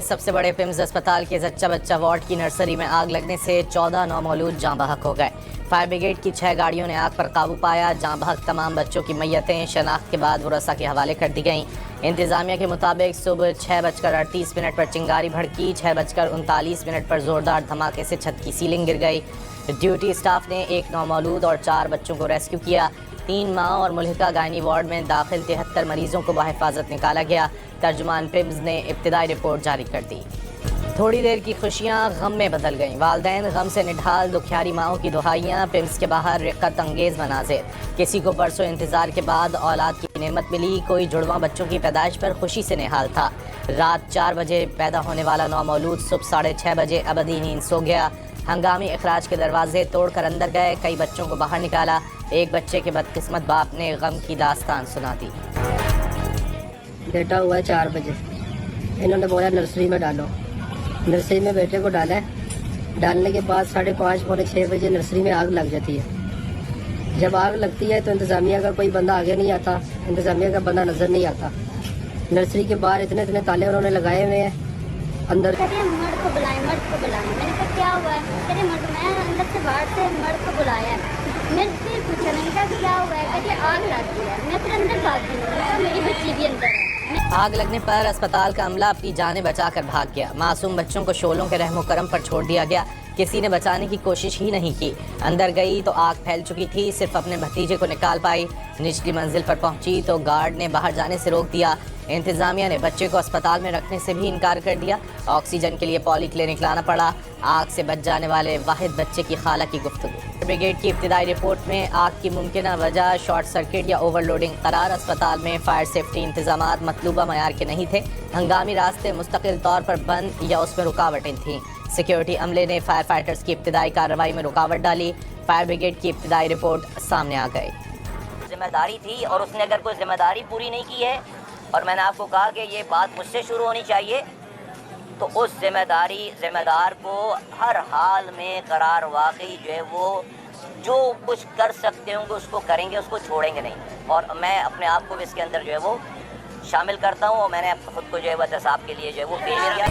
سب سے بڑے پمز اسپتال کے زچہ بچہ وارڈ کی نرسری میں آگ لگنے سے 14 نومولود جاں بحق ہو گئے۔ فائر بریگیڈ کی 6 گاڑیوں نے آگ پر قابو پایا۔ جاں بحق تمام بچوں کی میتیں شناخت کے بعد ورثاء کے حوالے کر دی گئیں۔ انتظامیہ کے مطابق صبح 6:38 پر چنگاری بھڑکی، 6:39 پر زوردار دھماکے سے چھت کی سیلنگ گر گئی۔ ڈیوٹی اسٹاف نے 1 نومولود اور 4 بچوں کو ریسکیو کیا۔ 3 ماہ اور ملحقہ گائنی وارڈ میں داخل 73 مریضوں کو بحفاظت نکالا گیا۔ ترجمان پمز نے ابتدائی رپورٹ جاری کر دی۔ تھوڑی دیر کی خوشیاں غم میں بدل گئیں۔ والدین غم سے نڈھال، دکھیاری ماؤں کی دہائیاں، پمز کے باہر رقت انگیز مناظر۔ کسی کو برسوں انتظار کے بعد اولاد کی نعمت ملی، کوئی جڑواں بچوں کی پیدائش پر خوشی سے نہال تھا۔ رات 4 بجے پیدا ہونے والا نومولود صبح 6:30 بجے ابدی نیند سو گیا۔ ہنگامی اخراج کے دروازے توڑ کر اندر گئے، کئی بچوں کو باہر نکالا۔ ایک بچے کے بدقسمت باپ نے غم کی داستان سنا دی۔ بیٹا ہوا ہے 4 بجے، انہوں نے بولا نرسری میں ڈالو۔ نرسری میں بیٹے کو ڈالا ہے، ڈالنے کے بعد 5:30 پونے 6 بجے نرسری میں آگ لگ جاتی ہے۔ جب آگ لگتی ہے تو انتظامیہ کا کوئی بندہ آگے نہیں آتا، انتظامیہ کا بندہ نظر نہیں آتا۔ نرسری کے باہر اتنے تالے انہوں نے لگائے ہوئے ہیں۔ اندر مرد کو بلائیں، مرد کو بلائیں۔ میں نے کہا کیا ہوا ہے؟ کہتے مرد، میں اندر سے باہر سے مرد کو بلایا ہے۔ میں نے پھر پوچھا، میں نے کہا کیا ہوا ہے؟ کہتے آگ لگ گئی ہے۔ میں پھر اندر بھاگ گئی، میری بچی بھی اندر ہے۔ آگ لگنے پر اسپتال کا عملہ اپنی جانیں بچا کر بھاگ گیا۔ معصوم بچوں کو شعلوں کے رحم و کرم پر چھوڑ دیا گیا، کسی نے بچانے کی کوشش ہی نہیں کی۔ اندر گئی تو آگ پھیل چکی تھی، صرف اپنے بھتیجے کو نکال پائی۔ نچلی منزل پر پہنچی تو گارڈ نے باہر جانے سے روک دیا۔ انتظامیہ نے بچے کو اسپتال میں رکھنے سے بھی انکار کر دیا۔ آکسیجن کے لیے پولی کلینک لانا پڑا۔ آگ سے بچ جانے والے واحد بچے کی خالہ کی گفتگو۔ بریگیڈ کی ابتدائی رپورٹ میں آگ کی ممکنہ وجہ شارٹ سرکٹ یا اوور لوڈنگ قرار۔ اسپتال میں فائر سیفٹی انتظامات مطلوبہ معیار کے نہیں تھے۔ ہنگامی راستے مستقل طور پر بند یا اس میں رکاوٹیں تھیں۔ سیکیورٹی عملے نے فائر فائٹرز کی ابتدائی کارروائی میں رکاوٹ ڈالی۔ فائر بریگیڈ کی ابتدائی رپورٹ سامنے آ گئی۔ ذمہ داری تھی اور اس نے اگر کوئی ذمہ داری پوری نہیں کی ہے، اور میں نے آپ کو کہا کہ یہ بات مجھ سے شروع ہونی چاہیے، تو اس ذمہ دار کو ہر حال میں قرار واقعی جو ہے وہ جو کچھ کر سکتے ہوں گے اس کو کریں گے، اس کو چھوڑیں گے نہیں۔ اور میں اپنے آپ کو بھی اس کے اندر جو ہے وہ شامل کرتا ہوں، اور میں نے خود کو جو ہے وہ احتساب کے لیے جو ہے وہ پیش کیا۔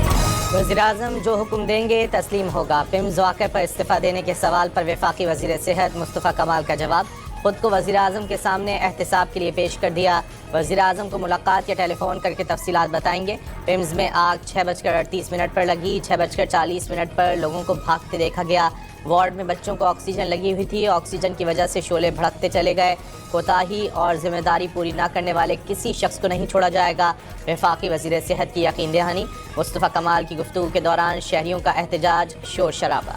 وزیراعظم جو حکم دیں گے تسلیم ہوگا۔ پمز واقعہ پر استعفیٰ دینے کے سوال پر وفاقی وزیر صحت مصطفیٰ کمال کا جواب، خود کو وزیراعظم کے سامنے احتساب کے لیے پیش کر دیا۔ وزیراعظم کو ملاقات یا ٹیلی فون کر کے تفصیلات بتائیں گے۔ پمز میں آگ 6:38 پر لگی، 6:40 پر لوگوں کو بھاگتے دیکھا گیا۔ وارڈ میں بچوں کو آکسیجن لگی ہوئی تھی، آکسیجن کی وجہ سے شعلے بھڑکتے چلے گئے۔ کوتاہی اور ذمہ داری پوری نہ کرنے والے کسی شخص کو نہیں چھوڑا جائے گا۔ وفاقی وزیر صحت کی یقین دہانی۔ مصطفیٰ کمال کی گفتگو کے دوران شہریوں کا احتجاج، شور شرابہ۔